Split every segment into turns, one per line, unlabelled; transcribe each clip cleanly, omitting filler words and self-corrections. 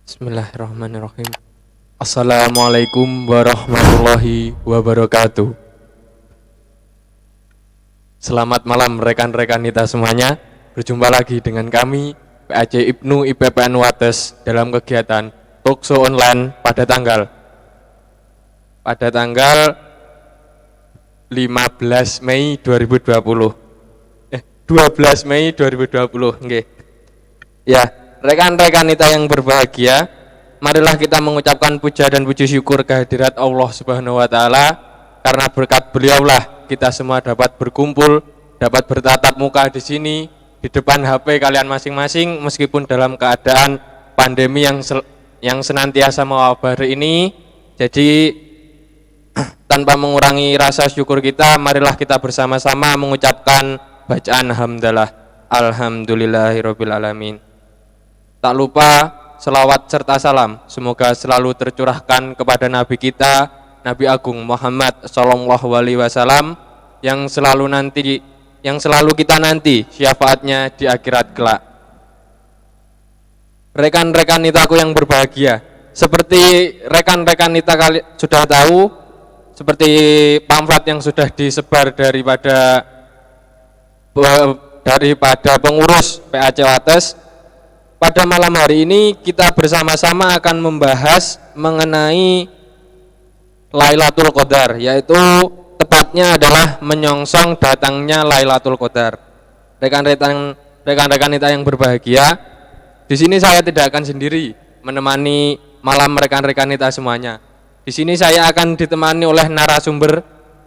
Bismillahirrahmanirrahim. Assalamualaikum warahmatullahi wabarakatuh. Selamat malam rekan-rekan kita semuanya. Berjumpa lagi dengan kami PAJ Ibnu IPPN Wates dalam kegiatan Talkshow online pada tanggal 15 Mei 2020. 12 Mei 2020, nggih. Ya, rekan-rekan kita yang berbahagia, marilah kita mengucapkan puja dan puji syukur kehadirat Allah Subhanahu wa taala, karena berkat beliaulah kita semua dapat berkumpul, dapat bertatap muka di sini di depan HP kalian masing-masing meskipun dalam keadaan pandemi yang senantiasa mewabah ini. Jadi tanpa mengurangi rasa syukur kita, marilah kita bersama-sama mengucapkan bacaan hamdalah alhamdulillahirabbil alamin. Tak lupa selawat serta salam semoga selalu tercurahkan kepada Nabi kita, Nabi Agung Muhammad Sallallahu Alaihi Wasallam, yang selalu kita nanti syafaatnya di akhirat kelak. Rekan-rekan nitaku yang berbahagia, seperti rekan-rekan nita sudah tahu, seperti pamflet yang sudah disebar daripada pengurus PAJ Wates, pada malam hari ini kita bersama-sama akan membahas mengenai Lailatul Qadar, yaitu tepatnya adalah menyongsong datangnya Lailatul Qadar. Rekan-rekan kita yang berbahagia, di sini saya tidak akan sendiri menemani malam rekan-rekan kita semuanya. Di sini saya akan ditemani oleh narasumber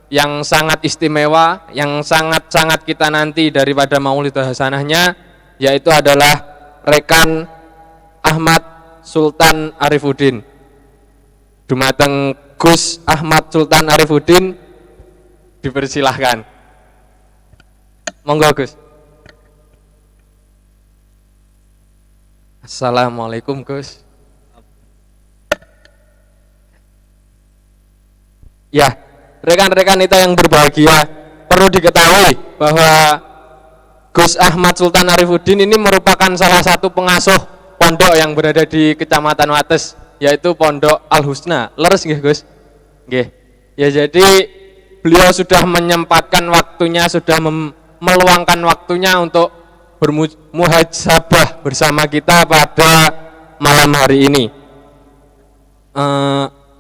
yang sangat istimewa, yang sangat-sangat kita nanti daripada Maulid Hasanahnya, yaitu adalah rekan Ahmad Sultan Arifuddin. Dumateng Gus Ahmad Sultan Arifuddin, dipersilahkan. Monggo Gus. Assalamualaikum Gus. Ya, rekan-rekan kita yang berbahagia, perlu diketahui bahwa Gus Ahmad Sultan Arifuddin ini merupakan salah satu pengasuh pondok yang berada di Kecamatan Wates, yaitu Pondok Al Husna. Leres nggih Gus? Nggih. Ya, jadi beliau sudah menyempatkan waktunya, sudah meluangkan waktunya untuk bermuhajabah bersama kita pada malam hari ini.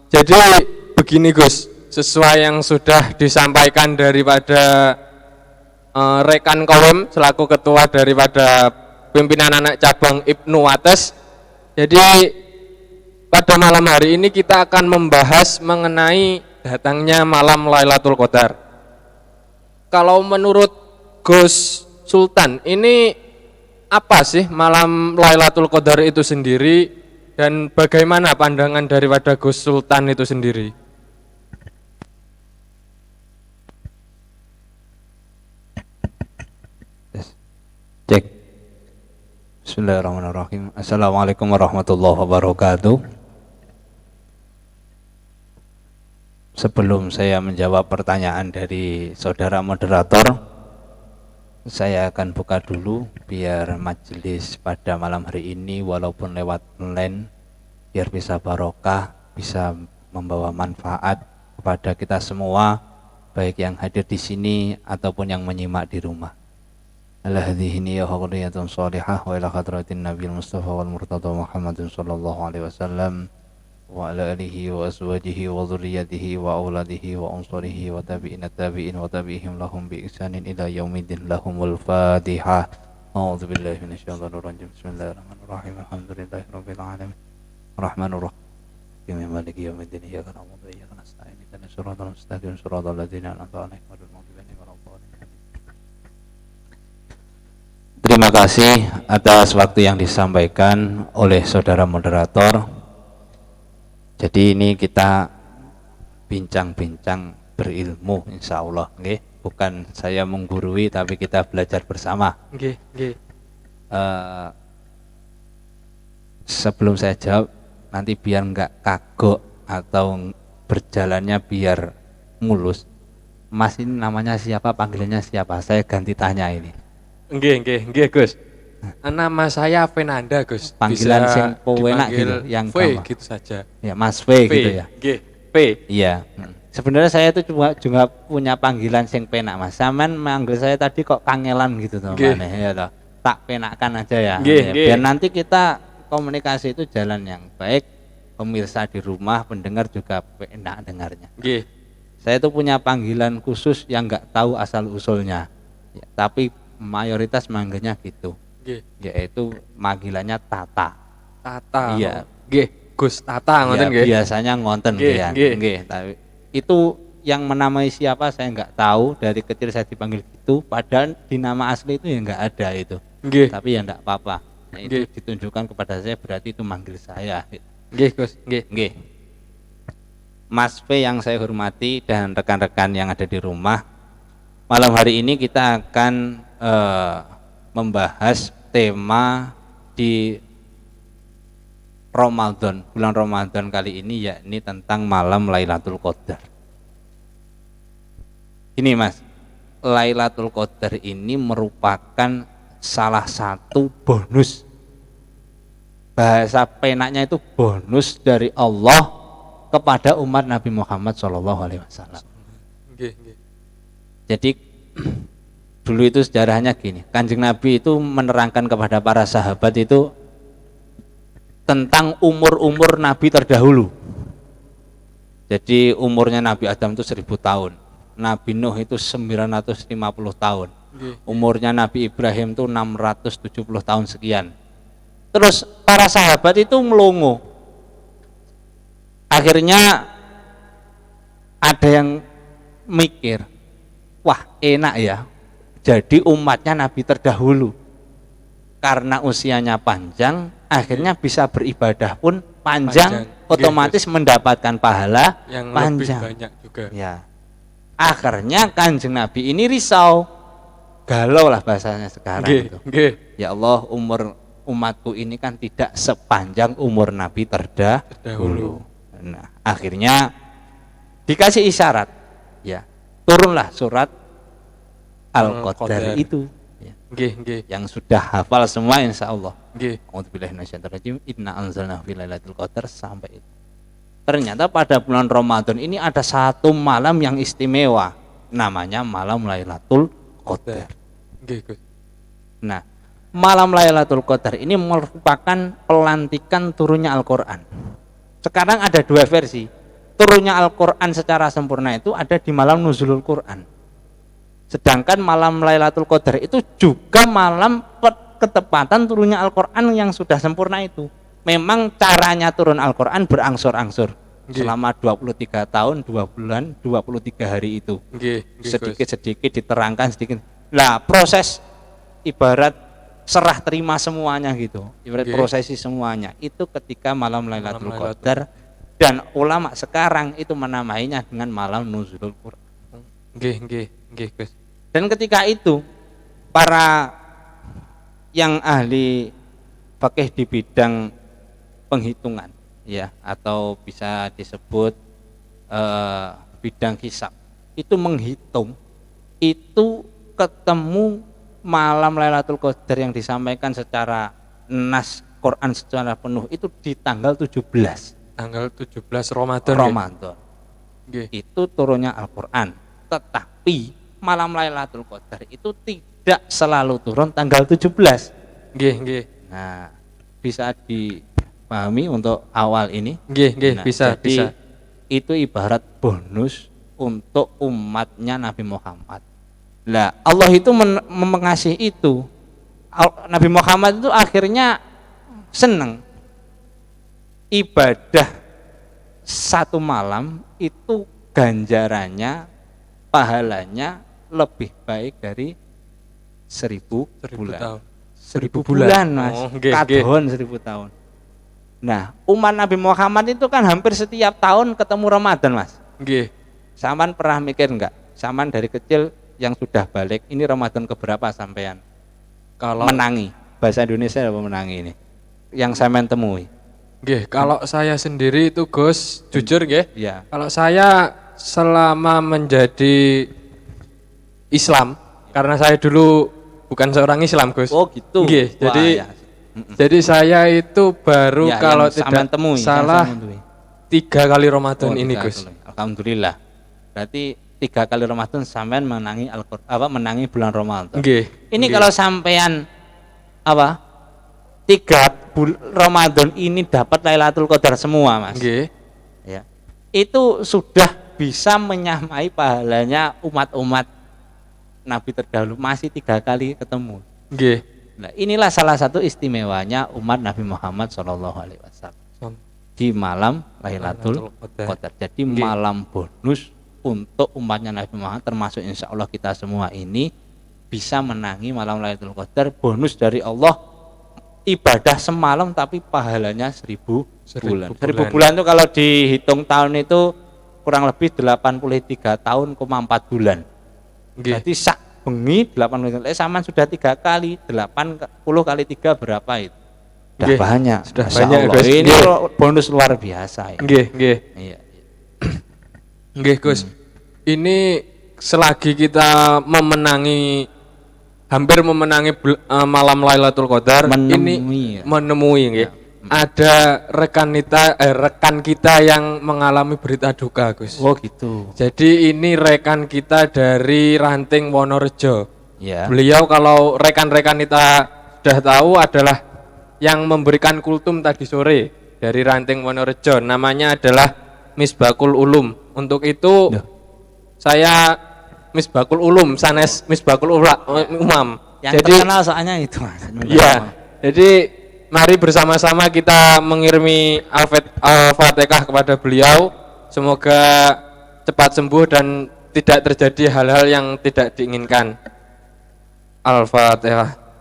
Jadi begini Gus, sesuai yang sudah disampaikan daripada rekan Kowem selaku ketua daripada pimpinan anak cabang Ibnu Wates. Jadi pada malam hari ini kita akan membahas mengenai datangnya malam Lailatul Qadar. Kalau menurut Gus Sultan, ini apa sih malam Lailatul Qadar itu sendiri, dan bagaimana pandangan daripada Gus Sultan itu sendiri?
Cek. Bismillahirrahmanirrahim. Assalamualaikum warahmatullahi wabarakatuh. Sebelum saya menjawab pertanyaan dari saudara moderator, saya akan buka dulu biar majelis pada malam hari ini walaupun lewat online biar bisa barokah, bisa membawa manfaat kepada kita semua, baik yang hadir di sini ataupun yang menyimak di rumah. Ala hadhihi niyyah qadiyatun shalihah wa ila hadratin nabiyil mustafa wal murtada Muhammadin sallallahu alaihi wasallam wa ala alihi wa azwajihi wa dhurriyyatihi wa auladihi wa ansarihi wa tabi'in wa tabi'ihim lahum bi ihsanin ila yaumiddin. Lahumul Fatihah. A'udzu billahi minasyaitonir rajim. Bismillahirrahmanirrahim. Alhamdulillahirabbil alamin. Arrahmanir rahim. Maliki yaumiddin. Iyyaka na'budu wa iyyaka nasta'in. Ihdinas siratal mustaqim. Siratal ladzina an'amta 'alaihim ghairil maghdubi 'alaihim waladdallin. Terima kasih atas waktu yang disampaikan oleh saudara moderator. Jadi ini kita bincang-bincang berilmu insya Allah, okay? Bukan saya menggurui tapi kita belajar bersama.
Okay.
Sebelum saya jawab, nanti biar enggak kagok atau berjalannya biar mulus. Mas ini namanya siapa, panggilannya siapa? Saya ganti tanya ini.
Nggih Gus. Nama saya Fenanda, Gus.
Panggilan
Bisa
sing penak
dipanggil
gitu, yang
V
gampang.
gitu saja.
Ya, Mas V
V,
gitu ya.
G, V.
Iya. Sebenarnya saya itu juga punya panggilan sing penak, Mas. Saman manggil saya tadi kok kangelan gitu tuh,
Nggih.
maneh ya toh. Tak penakkan aja ya.
Nggih,
Ya,
nggih.
biar nanti kita komunikasi itu jalan yang baik. Pemirsa di rumah, pendengar juga enak dengarnya.
G,
Saya itu punya panggilan khusus yang nggak tahu asal usulnya, ya, tapi mayoritas manggilnya gitu,
G.
yaitu panggilannya Tata.
Tata.
Iya.
G, Gus Tata ngoten
Ya,
nggih.
biasanya ngonten
Nggih,
ya,
nggih.
tapi itu yang menamai siapa saya nggak tahu. Dari kecil saya dipanggil gitu, padahal di nama asli itu ya nggak ada itu.
Nggih.
Tapi ya nggak apa-apa. Nah, itu
Nggih.
ditunjukkan kepada saya, berarti itu manggil saya.
Nggih, Gus. Nggih.
Nggih. Mas V yang saya hormati dan rekan-rekan yang ada di rumah, malam hari ini kita akan membahas tema di Ramadan, bulan Ramadan kali ini, yakni tentang malam Lailatul Qadar. Ini Mas, Lailatul Qadar ini merupakan salah satu bonus. Bahasa penaknya itu bonus dari Allah kepada umat Nabi Muhammad SAW.
Nggih, nggih.
Jadi dulu itu sejarahnya gini, Kanjeng Nabi itu menerangkan kepada para sahabat itu tentang umur-umur Nabi terdahulu. Jadi umurnya Nabi Adam itu 1000 tahun, Nabi Nuh itu 950 tahun, umurnya Nabi Ibrahim itu 670 tahun sekian. Terus para sahabat itu melongo. Akhirnya ada yang mikir, wah enak ya, jadi umatnya Nabi terdahulu. Karena usianya panjang, akhirnya bisa beribadah pun panjang, otomatis mendapatkan pahala
yang
panjang.
lebih banyak juga.
Ya. Akhirnya Kanjeng Nabi ini risau, galau lah bahasanya sekarang
Nggih,
itu.
nggih.
Ya Allah, umur umatku ini kan tidak sepanjang umur Nabi terdahulu. Nah, akhirnya dikasih isyarat, ya, turunlah surat Al-Qadar itu, ya,
Nggih, nggih.
yang sudah hafal semua insya Allah.
Nggih.
A'udzubillahi minasyaitonir rajim. Inna anzalnahu fi lailatul qadar, sampai itu. Ternyata pada bulan Ramadan ini ada satu malam yang istimewa, namanya malam Lailatul Qadar.
Nggih, Gus.
Nah, malam Lailatul Qadar ini merupakan pelantikan turunnya Al-Qur'an. Sekarang ada dua versi. Turunnya Al-Qur'an secara sempurna itu ada di malam Nuzulul Qur'an. Sedangkan malam Lailatul Qadar itu juga malam ketepatan turunnya Al-Qur'an yang sudah sempurna itu. Memang caranya turun Al-Qur'an berangsur-angsur. Selama 23 tahun, 2 bulan, 23 hari itu. Sedikit-sedikit diterangkan sedikit. Lah, proses ibarat serah terima semuanya gitu. Ibarat prosesi semuanya itu ketika malam Lailatul Qadar, dan ulama sekarang itu menamainya dengan malam Nuzulul Qur'an.
Nggih, Gus.
Dan ketika itu para yang ahli fikih di bidang penghitungan, ya, atau bisa disebut bidang hisab, itu menghitung, itu ketemu malam Lailatul Qadar yang disampaikan secara nas Quran secara penuh itu di tanggal 17.
Tanggal 17 Ramadan.
Ramadan.
Nggih.
Itu turunnya Al-Qur'an. Tetapi malam Lailatul Qadar itu tidak selalu turun tanggal 17.
Nggih.
Nah, bisa dipahami untuk awal ini?
Nggih,
Nah,
bisa.
Itu ibarat bonus untuk umatnya Nabi Muhammad. Lah, Allah itu mengasihi itu. Nabi Muhammad itu akhirnya senang. Ibadah satu malam itu ganjarannya, pahalanya lebih baik dari 1000 bulan.
Tahun.
1000 bulan, Mas.
Oh,
Kadhon 1000 tahun. Nah, umat Nabi Muhammad itu kan hampir setiap tahun ketemu Ramadan, Mas.
Nggih.
Saman pernah mikir enggak? Saman dari kecil yang sudah balik, ini Ramadan keberapa sampean?
Kalau
Menangi. Bahasa Indonesia apa menangi ini? Yang saya temui.
nggih, kalau saya sendiri itu Gus, jujur nggih.
Ya.
Kalau saya selama menjadi Islam, karena saya dulu bukan seorang Islam, Gus.
Oh gitu.
Nggih,
Wah,
jadi
ya.
jadi saya itu baru
Ya,
kalau
yang sampean
tidak
temui,
salah
yang sampean temui.
3 kali Ramadan
Oh,
ini,
3
Gus.
kali. Alhamdulillah. Berarti 3 kali Ramadan sampean menangi menangi bulan Ramadan.
Nggih.
Ini
nggih.
kalau sampean 3 Ramadan ini dapat Lailatul Qadar semua, Mas.
Nggih.
Ya. Itu sudah bisa menyamai pahalanya umat-umat Nabi terdahulu, masih 3 kali ketemu.
Nggih.
Nah, inilah salah satu istimewanya umat Nabi Muhammad SAW di malam Lailatul Qadar. Jadi
Nggih.
malam bonus untuk umatnya Nabi Muhammad, termasuk insya Allah kita semua ini bisa menangi malam Lailatul Qadar, bonus dari Allah, ibadah semalam tapi pahalanya 1000 bulan. 1000 bulan itu kalau dihitung tahun itu kurang lebih 83 tahun, 4 bulan.
Nggih.
Berarti sak bengi 8 sama sudah 3 kali 80 kali 3 berapa itu? Sudah
Nggih.
banyak.
Sudah
Masya
banyak,
Allah.
Gus.
Ini
Nggih.
bonus luar biasa ya.
Nggih, nggih.
Iya.
Nggih, Gus. Ini selagi kita hampir memenangi malam Lailatul Qadar,
Menemui, ya.
menemui nggih.
Ya.
Ada rekan kita yang mengalami berita duka, Gus.
Oh gitu.
Jadi ini rekan kita dari Ranting Wonorejo.
Ya.
Beliau kalau rekan-rekan kita sudah tahu adalah yang memberikan kultum tadi sore dari Ranting Wonorejo. Namanya adalah Misbakul Ulum. Untuk itu saya Misbakul Ulum, sanes Misbakul Umam.
Yang
Jadi
terkenal soalnya itu, Mas.
iya. Jadi mari bersama-sama kita mengirimi Al-Fatihah kepada beliau. Semoga cepat sembuh dan tidak terjadi hal-hal yang tidak diinginkan. Al-Fatihah.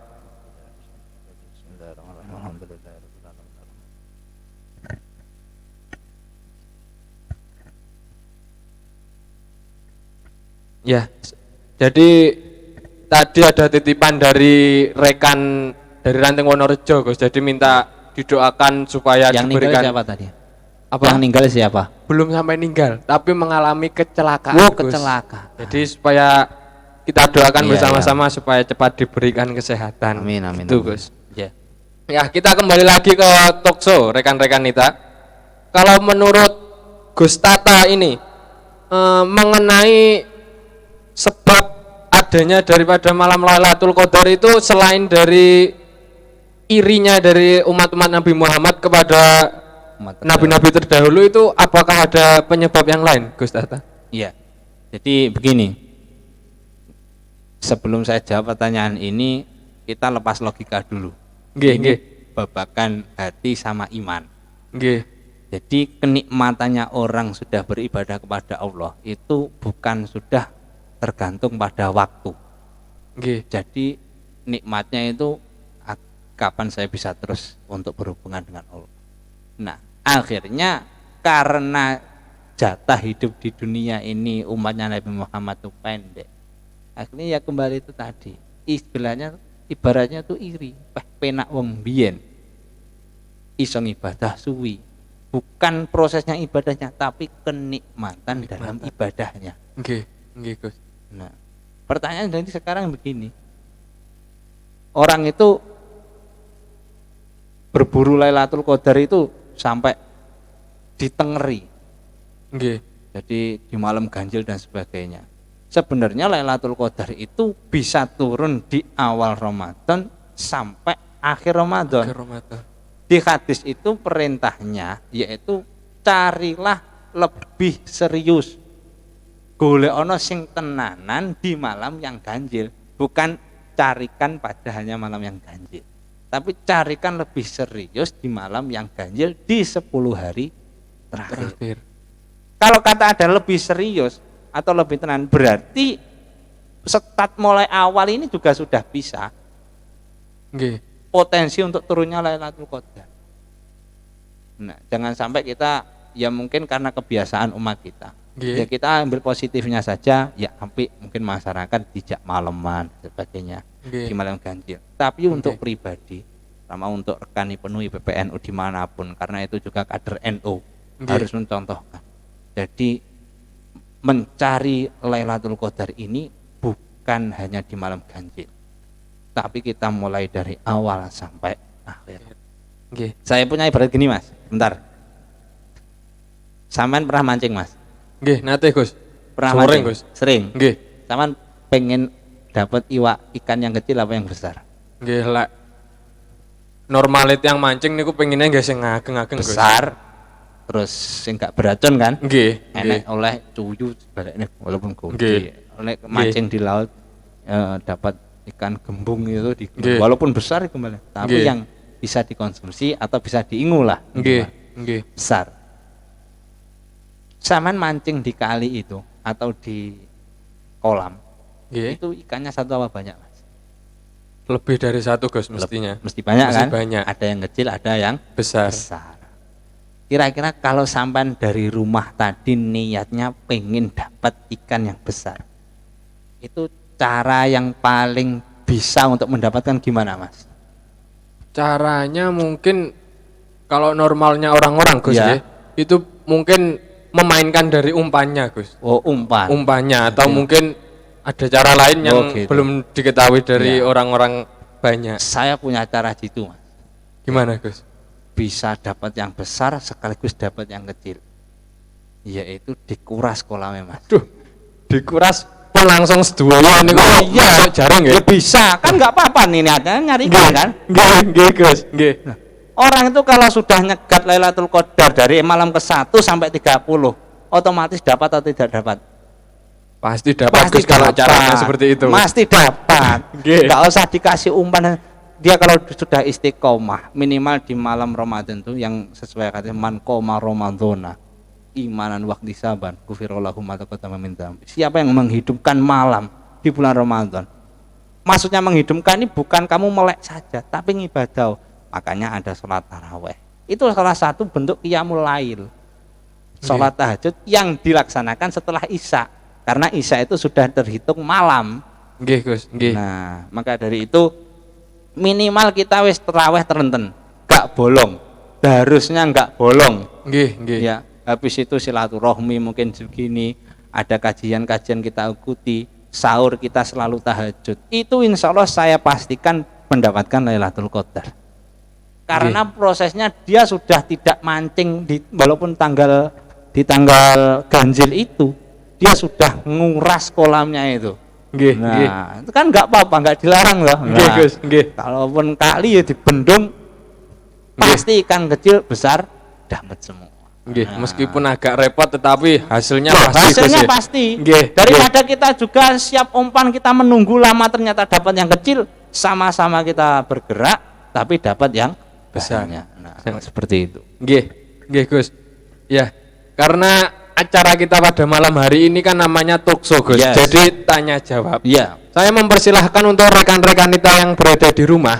Ya, jadi tadi ada titipan dari rekan dari Ranting Wonorejo, Gus. Jadi minta didoakan supaya
Yang
diberikan.
meninggal siapa tadi?
Apa?
Yang meninggal siapa?
Belum sampai meninggal, tapi mengalami kecelakaan.
Oh,
Gus.
kecelakaan.
Jadi supaya kita doakan
Iya,
bersama-sama supaya cepat diberikan kesehatan.
Amin, amin.
Itu,
amin.
Gus.
Ya.
Ya, kita kembali lagi ke talkshow rekan-rekan kita. Kalau menurut Gus Tata ini mengenai sebab adanya daripada malam Lailatul Qadar itu selain dari irinya dari umat-umat Nabi Muhammad kepada nabi-nabi terdahulu itu, apakah ada penyebab yang lain, Gus Tata?
Iya. Jadi begini. Sebelum saya jawab pertanyaan ini, kita lepas logika dulu.
Nggih,
Ini
nggih.
babakan hati sama iman.
Nggih.
Jadi kenikmatannya orang sudah beribadah kepada Allah itu bukan sudah tergantung pada waktu.
Nggih.
Jadi nikmatnya itu kapan saya bisa terus untuk berhubungan dengan Allah. Nah, akhirnya karena jatah hidup di dunia ini umatnya Nabi Muhammad itu pendek, akhirnya ya kembali itu tadi, istilahnya ibaratnya tuh iri, penak wong biyen iso ibadah suwi, bukan prosesnya ibadahnya tapi kenikmatan dalam ibadahnya.
Nggih, nggih, Gus.
Nah, pertanyaan dari sekarang begini, orang itu berburu Lailatul Qadar itu sampai ditengeri,
Nggih.
jadi di malam ganjil dan sebagainya. Sebenarnya Lailatul Qadar itu bisa turun di awal Ramadan sampai akhir Ramadan.
Ke Ramadan.
Di hadis itu perintahnya yaitu carilah lebih serius, golek ono sing tenanan di malam yang ganjil, bukan carikan pada hanya malam yang ganjil, tapi carikan lebih serius di malam yang ganjil di 10 hari terakhir. Kalau kata ada lebih serius atau lebih tenan, berarti start mulai awal ini juga sudah bisa
Nggih.
potensi untuk turunnya Lailatul Qadar. Nah, jangan sampai kita ya mungkin karena kebiasaan umat kita.
Nggih.
Ya kita ambil positifnya saja, ya sampai mungkin masyarakat dijak malaman dan sebagainya
Nggih.
di malam ganjil. Tapi untuk
Oke.
pribadi, sama untuk rekan penuhi PPNU dimanapun, karena itu juga kader NU
Nggih.
harus mencontohkan. Jadi mencari Lailatul Qadar ini bukan hanya di malam ganjil, tapi kita mulai dari awal sampai akhir.
Nggih.
Saya punya ibarat gini Mas, bentar. Sampean pernah mancing Mas?
Nggih, nate Gus.
Pernah
Sering,
mancing?
Gus.
Sering.
Nggih.
Sampean pengen dapat ikan yang kecil apa yang besar?
Nggih, lek normalit yang mancing niku pengennya nggak sing ngageng-ngageng Gus.
Besar, terus sing gak beracun kan?
Nggih,
Enek
nggih.
oleh cuyu sebaliknya walaupun
Nggih.
gede. Oleh mancing di laut dapat ikan gembung itu
Nggih.
walaupun besar kembali, tapi
Nggih.
yang bisa dikonsumsi atau bisa diingu lah.
Nggih, nggih.
Besar. Saman mancing di kali itu atau di kolam,
Nggih.
itu ikannya satu apa banyak Mas?
Lebih dari satu Gus mestinya.
Mesti banyak
Mesti
kan?
banyak.
Ada yang kecil, ada yang
Besar.
besar. Kira-kira kalau sampan dari rumah tadi niatnya pengen dapat ikan yang besar, itu cara yang paling bisa untuk mendapatkan gimana Mas?
Caranya mungkin kalau normalnya orang-orang Gus
Ya.
ya, itu mungkin memainkan dari umpannya Gus.
Oh, umpan.
Umpannya atau
Ya.
mungkin ada cara lain yang
Oh, gitu.
belum diketahui dari
Ya.
orang-orang banyak.
Saya punya cara gitu Mas.
Gimana Gus?
Bisa dapat yang besar sekaligus dapat yang kecil. Yaitu dikuras kolamnya Mas.
Duh, dikuras pun langsung seduanya niku.
Iya.
Jarang ya.
Ya bisa, kan nggak apa-apa nih niatnya nyari ikan kan.
Nggih, nggih Gus, nggih.
Orang itu kalau sudah nyegat Lailatul Qadar dari malam ke-1 sampai 30, otomatis dapat atau tidak dapat?
Pasti dapat Gus kalau caranya seperti itu.
Pasti dapat.
Nggih.
Nggak usah dikasih umpan. Dia kalau sudah istiqomah minimal di malam Ramadan tuh yang sesuai kata man qoma ramadhana imanan waqti saban kufirallahu ma taqaddama min dzambi. Siapa yang menghidupkan malam di bulan Ramadan? Maksudnya menghidupkan ini bukan kamu melek saja, tapi ngibadah. Makanya ada sholat taraweh. Itu salah satu bentuk qiyamul lail. Sholat tahajud yang dilaksanakan setelah Isya. Karena Isya itu sudah terhitung malam.
Nggih Gus, nggih.
Nah, maka dari itu minimal kita wis taraweh terenten, gak bolong. Harusnya enggak bolong.
Nggih, nggih.
Ya, habis itu silaturahmi mungkin segini, ada kajian-kajian kita ikuti, sahur kita selalu tahajud. Itu insya Allah saya pastikan mendapatkan Lailatul Qadar. Karena prosesnya dia sudah tidak mancing walaupun di tanggal ganjil itu, dia sudah nguras kolamnya itu.
Nggih,
Nah,
nggih.
itu kan nggak apa-apa, nggak dilarang loh.
Nggih,
Nah,
Gus, nggih.
kalaupun kali ya dibendung, pasti ikan kecil besar dapat semua.
Nggih,
Nah.
meskipun agak repot tetapi hasilnya
Loh,
pasti Gus,
hasilnya
ya.
pasti.
Nggih,
Daripada kita juga siap umpan, kita menunggu lama ternyata dapat yang kecil, sama-sama kita bergerak tapi dapat yang
Besar.
banyak. Nah, seperti itu.
Nggih, nggih Gus. Ya, karena acara kita pada malam hari ini kan namanya talkshow Gus.
Yes.
Jadi tanya jawab.
Iya.
Saya mempersilahkan untuk rekan-rekan kita yang berada di rumah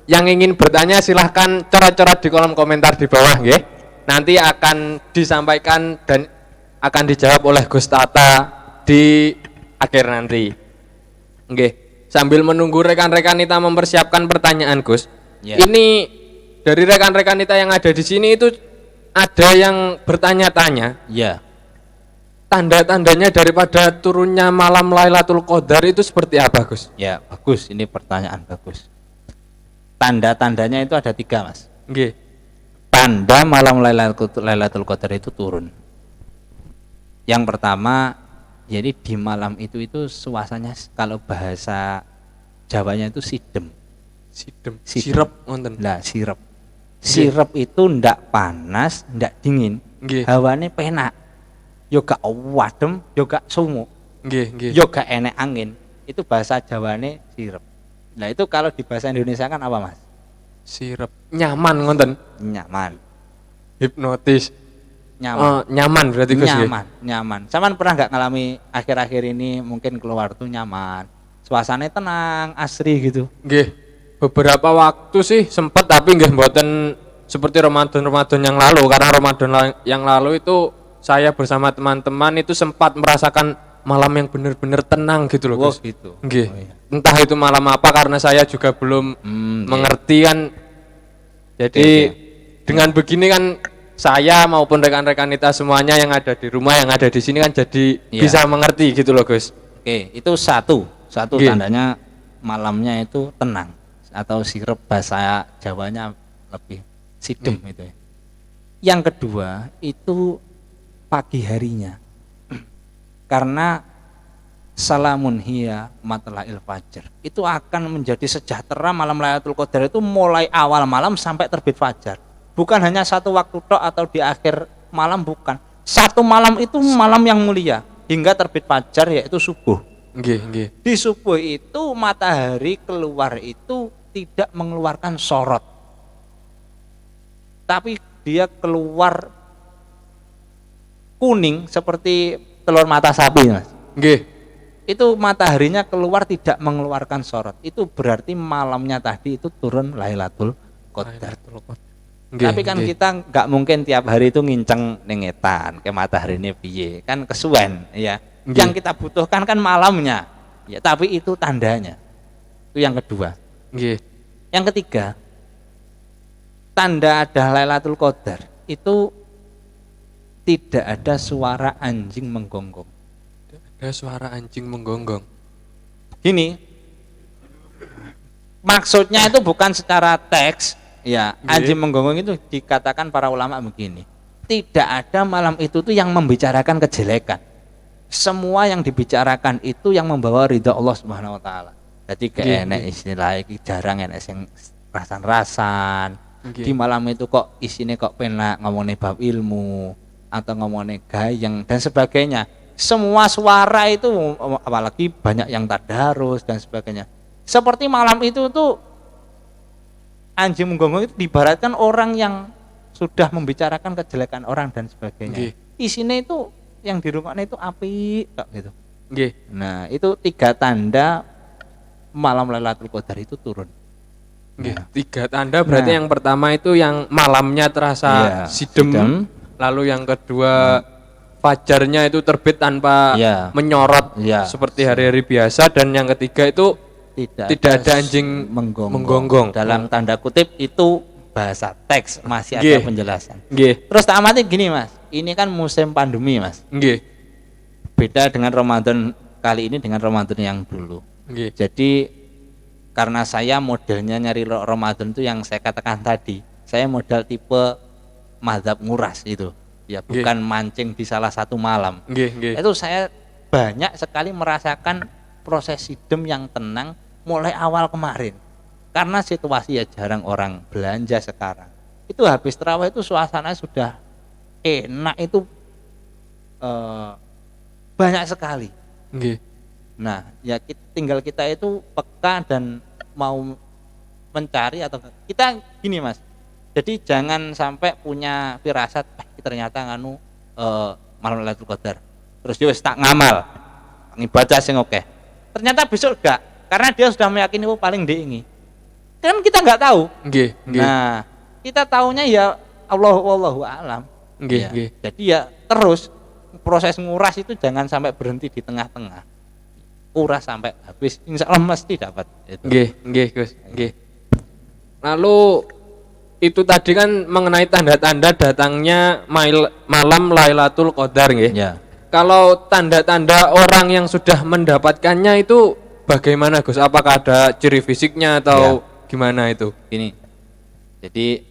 yang ingin bertanya silahkan coret-coret di kolom komentar di bawah nggih. Nanti akan disampaikan dan akan dijawab oleh Gus Tata di akhir nanti. Nggih. Sambil menunggu rekan-rekan kita mempersiapkan pertanyaan Gus.
Ya.
Ini dari rekan-rekan kita yang ada di sini itu ada yang bertanya-tanya
Iya.
tanda-tandanya daripada turunnya malam Lailatul Qadar itu seperti apa Gus?
Ya, bagus. Ini pertanyaan bagus. Tanda-tandanya itu ada 3 Mas.
Nggih.
Tanda malam Lailatul Qadar itu turun. Yang pertama, jadi di malam itu suasananya kalau bahasa Jawanya itu sidem.
Sidem.
Sidem.
Sirep wonten.
Nah, sirep. Sirep itu ndak panas, ndak dingin.
Nggih.
Hawane penak. Yo gak wadem, yo gak sumuk,
Nggih, nggih.
yo gak enek angin. Itu bahasa Jawane sirep. Nah, itu kalau di bahasa Indonesia kan apa, Mas?
Sirep. Nyaman wonten.
Nyaman.
Hipnotis.
Nyaman.
Oh, nyaman berarti Gus nggih.
Nyaman. Saman pernah nggak ngalami akhir-akhir ini mungkin keluar tuh nyaman, suasananya tenang, asri gitu.
Nggih. Beberapa waktu sih sempat tapi nggih mboten seperti Ramadan yang lalu karena Ramadan yang lalu itu saya bersama teman-teman itu sempat merasakan malam yang benar-benar tenang gitu loh
Oh,
Gus.
gitu.
Nggih.
Oh, iya.
Entah itu malam apa karena saya juga belum mengerti kan. Jadi dengan begini kan saya maupun rekan-rekan kita semuanya yang ada di rumah yang ada di sini kan jadi
Iya.
bisa mengerti gitu loh Gus.
Oke, itu satu
Nggih.
tandanya malamnya itu tenang atau sirep, bahasa Jawanya lebih sidem itu ya. Yang kedua itu pagi harinya. Karena salamun hiya matla'il fajr. Itu akan menjadi sejahtera malam Lailatul Qadar itu mulai awal malam sampai terbit fajar. Bukan hanya satu waktu tok atau di akhir malam, bukan. Satu malam itu malam yang mulia hingga terbit fajar, yaitu subuh.
Nggih, nggih.
Di subuh itu matahari keluar itu tidak mengeluarkan sorot, tapi dia keluar kuning seperti telur mata sapi, Mas.
Nggih.
Itu mataharinya keluar tidak mengeluarkan sorot. Itu berarti malamnya tadi itu turun Lailatul Qadar.
Nggih,
Tapi kan
nggih.
kita nggak mungkin tiap hari itu nginceng nengetan ke matahari ini piye, kan kesuwen ya.
Nggih.
Yang kita butuhkan kan malamnya. Ya, tapi itu tandanya. Itu yang kedua.
Nggih.
Yang ketiga, tanda ada Lailatul Qadar itu tidak ada suara anjing menggonggong.
Ada suara anjing menggonggong.
Gini, maksudnya itu bukan secara teks, ya.
Nggih.
Anjing menggonggong itu dikatakan para ulama begini. Tidak ada malam itu tuh yang membicarakan kejelekan. Semua yang dibicarakan itu yang membawa ridha Allah Subhanahu wa taala. Jadi
Nggih,
kayak enek
nggih.
istilah iki jarang enek sing rasan-rasan.
Nggih.
Di malam itu kok isinya kok penak ngomongin bab ilmu atau ngomongin gayeng dan sebagainya. Semua suara itu, apalagi banyak yang tadarus dan sebagainya. Seperti malam itu tuh anjing menggonggong itu diibaratkan orang yang sudah membicarakan kejelekan orang dan sebagainya.
Nggih.
Isinya itu yang dirungoknya itu api gitu.
Nggih.
Nah, itu 3 tanda malam Lailatul Qadar itu turun.
Nggih.
Nah.
3 tanda berarti
Nah.
yang pertama itu yang malamnya terasa
Iya,
sidem.
sidem.
Lalu yang kedua fajarnya itu terbit tanpa
Iya.
menyorot
Iya.
seperti hari-hari biasa, dan yang ketiga itu tidak ada anjing menggonggong.
Dalam tanda kutip itu bahasa teks, masih ada
Nggih.
penjelasan.
Nggih.
Terus tak amati gini, Mas. Ini kan musim pandemi, Mas.
Nggih.
Beda dengan Ramadan kali ini dengan Ramadan yang dulu.
Nggih.
Jadi karena saya modelnya nyari Ramadan itu yang saya katakan tadi, saya model tipe mazhab nguras itu. Ya,
Nggih.
bukan mancing di salah satu malam.
Nggih, nggih.
Itu saya banyak sekali merasakan proses sidem yang tenang mulai awal kemarin. Karena situasi ya jarang orang belanja sekarang. Itu habis terawih itu suasana sudah enak itu banyak sekali.
Nggih.
Nah, ya tinggal kita itu peka dan mau mencari atau kita gini, Mas. Jadi jangan sampai punya firasat ternyata nganu malam Lailatul Qadar. Terus dia wis tak ngamal. Ngibadah sing oke. Ternyata besok enggak, karena dia sudah meyakini oh paling diingi. Kan kita enggak tahu.
Nggih, nggih.
Nah, kita taunya ya Allah wallahu alam.
Nggih,
Ya,
nggih.
jadi ya terus proses nguras itu jangan sampai berhenti di tengah-tengah. Uras sampai habis, insya Allah mesti dapat. Itu.
Nggih, nggih, Gus. Nggih. Lalu itu tadi kan mengenai tanda-tanda datangnya malam Lailatul Qadar, nggih.
Ya.
Kalau tanda-tanda orang yang sudah mendapatkannya itu bagaimana, Gus? Apakah ada ciri fisiknya atau gimana itu?
Ini. Jadi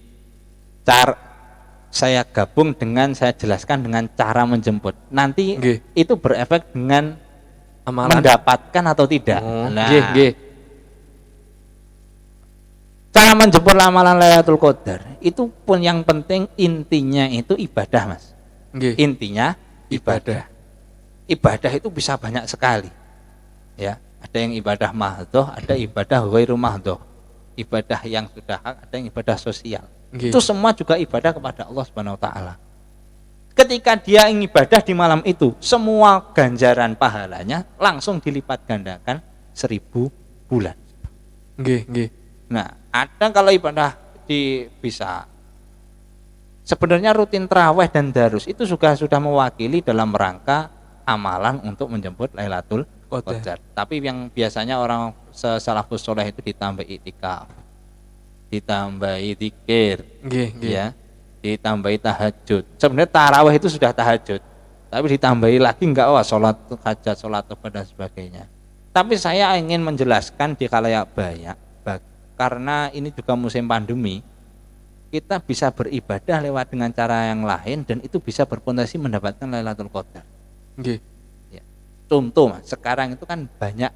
saya gabung dengan saya jelaskan dengan cara menjemput. Nanti
Nggih.
itu berefek dengan
Amalan.
mendapatkan atau tidak.
Oh,
Nah,
nggih, nggih.
cara menjemput amalan Lailatul Qadar itu pun yang penting intinya itu ibadah, Mas.
Nggih.
Intinya ibadah. Ibadah itu bisa banyak sekali. Ya, ada yang ibadah mahdhoh, ada ibadah ghairu mahdhoh. Ibadah yang sudah hak, ada yang ibadah sosial.
Nggih.
Itu semua juga ibadah kepada Allah Subhanahu wa taala. Ketika dia ingin ibadah di malam itu, semua ganjaran pahalanya langsung dilipat gandakan 1000 bulan.
Nggih, nggih.
Nah, ada kalau ibadah bisa sebenarnya rutin tarawih dan darus itu sudah mewakili dalam rangka amalan untuk menjemput Lailatul Qadar. Tapi yang biasanya orang salafus soleh itu ditambah itikaf, ditambah zikir,
Nggih, nggih.
ya, ditambah tahajud. Sebenarnya tarawih itu sudah tahajud, tapi ditambahi lagi enggak, wah sholat hajat, sholat tobat dan sebagainya. Tapi saya ingin menjelaskan di khalayak banyak, karena ini juga musim pandemi, kita bisa beribadah lewat dengan cara yang lain dan itu bisa berpotensi mendapatkan Lailatul Qadar.
Nggih.
Ya. Contoh Mas, sekarang itu kan banyak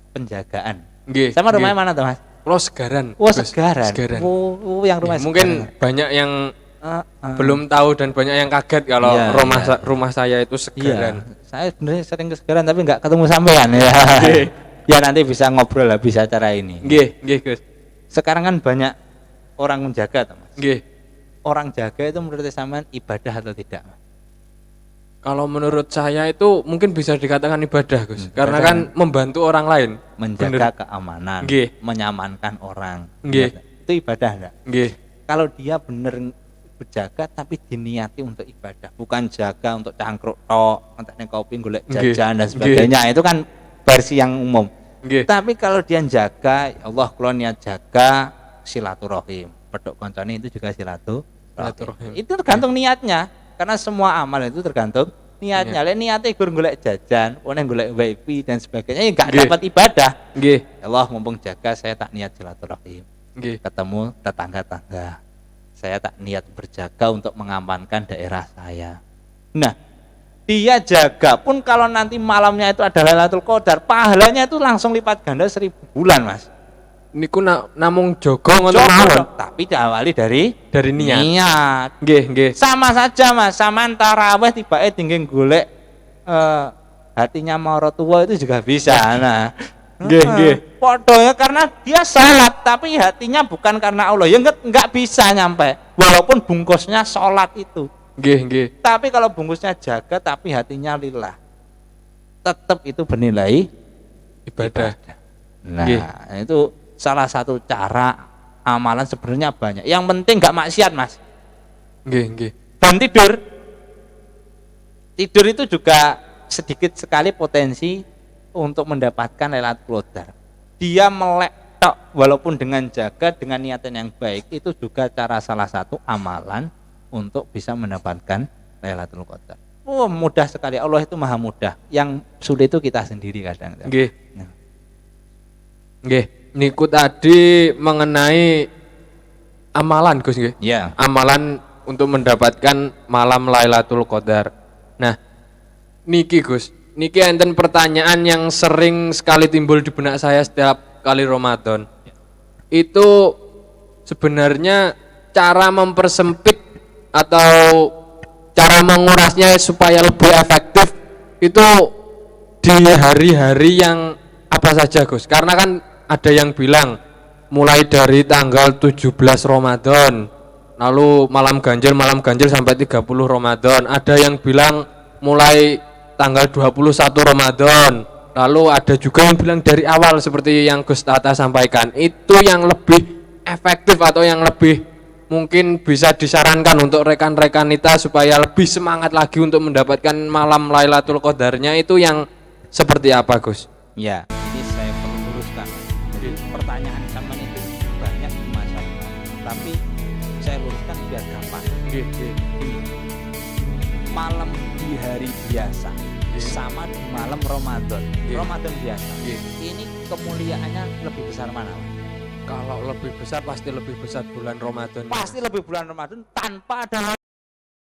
penjagaan.
Nggih.
Sama rumahnya
nggih.
mana tuh Mas?
Lo Segaran.
Oh
Gus.
Segaran.
Segaran.
Oh yang rumah
Ya, mungkin
Segaran.
banyak yang belum tahu dan banyak yang kaget kalau
Iya,
rumah saya itu
Iya,
Segaran.
saya sebenarnya sering ke Segaran tapi nggak ketemu sampean ya. Ya nanti bisa ngobrol habis acara ini.
Nggih, nggih Gus.
Sekarang kan banyak orang menjaga Mas.
Nggih.
Orang jaga itu menurut sampean ibadah atau tidak? Mas?
Kalau menurut saya itu mungkin bisa dikatakan ibadah, Gus. Karena
ibadah.
kan membantu orang lain.
Menjaga
Bener.
keamanan,
Nggih.
menyamankan orang.
Nggih.
Itu ibadah enggak?
Nggih.
Kalau dia benar berjaga tapi diniati untuk ibadah, bukan jaga untuk cangkruk tok, entek ning kopi golek
Nggih.
jajan dan sebagainya. Itu kan versi yang umum.
Nggih.
Tapi kalau dia jaga, ya Allah kula niat jaga silaturahim. Pedok koncone itu juga silaturahim. Itu tergantung niatnya. Karena semua amal itu tergantung niatnya. Lek niatnya gur golek jajan, one golek wifi dan sebagainya, ya enggak
Nggih.
dapat ibadah.
Nggih.
Ya Allah mumpung jaga saya tak niat silaturahim.
Nggih.
Ketemu tetangga-tangga. Saya tak niat berjaga untuk mengamankan daerah saya. Nah, dia jaga pun kalau nanti malamnya itu ada Lailatul Qadar, pahalanya itu langsung lipat ganda 1000 bulan, Mas.
Niku namung jogo ngoten
Coba,
mawon.
tapi diawali dari
Niat.
niat.
Nggih, nggih.
Sama saja Mas, sampean tarawih tibake tinggal golek hatinya Marotua itu juga bisa. Nah,
Nggih, nggih.
Podonya karena dia salat tapi hatinya bukan karena Allah. Ya enggak bisa nyampe. Walaupun bungkusnya salat itu.
Nggih, nggih.
Tapi kalau bungkusnya jaga tapi hatinya lillah, tetap itu bernilai
Ibadah.
Nah,
Nggih.
itu salah satu cara amalan sebenarnya banyak. Yang penting enggak maksiat, Mas.
Nggih, nggih.
Dan tidur. Tidur itu juga sedikit sekali potensi untuk mendapatkan Lailatul Qadar. Dia melek tok walaupun dengan jaga dengan niatan yang baik itu juga cara salah satu amalan untuk bisa mendapatkan Lailatul Qadar. Oh, mudah sekali. Allah itu maha mudah. Yang sulit itu kita sendiri kadang.
Nggih.
Nah.
Nggih. Niku tadi mengenai amalan, Gus nggih.
Ya.
Amalan untuk mendapatkan malam Lailatul Qadar. Nah, niki Gus, niki enten pertanyaan yang sering sekali timbul di benak saya setiap kali Ramadan. Itu sebenarnya cara mempersempit atau cara mengurasnya supaya lebih efektif itu di hari-hari yang apa saja Gus? Karena kan ada yang bilang mulai dari tanggal 17 Ramadan, lalu malam ganjil sampai 30 Ramadan. Ada yang bilang mulai tanggal 21 Ramadan. Lalu ada juga yang bilang dari awal seperti yang Gus Tata sampaikan. Itu yang lebih efektif atau yang lebih mungkin bisa disarankan untuk rekan-rekan kita supaya lebih semangat lagi untuk mendapatkan malam Lailatul Qadarnya itu yang seperti apa Gus?
Ya, ini saya perlu luruskan. Jadi pertanyaan sampean itu banyak di masyarakat. Tapi saya luruskan biar gampang. Malam di hari biasa sama di malam Ramadan. Ramadan biasa. Ini kemuliaannya lebih besar mana?
Kalau lebih besar pasti lebih besar bulan Ramadan.
Pasti lebih bulan Ramadan tanpa ada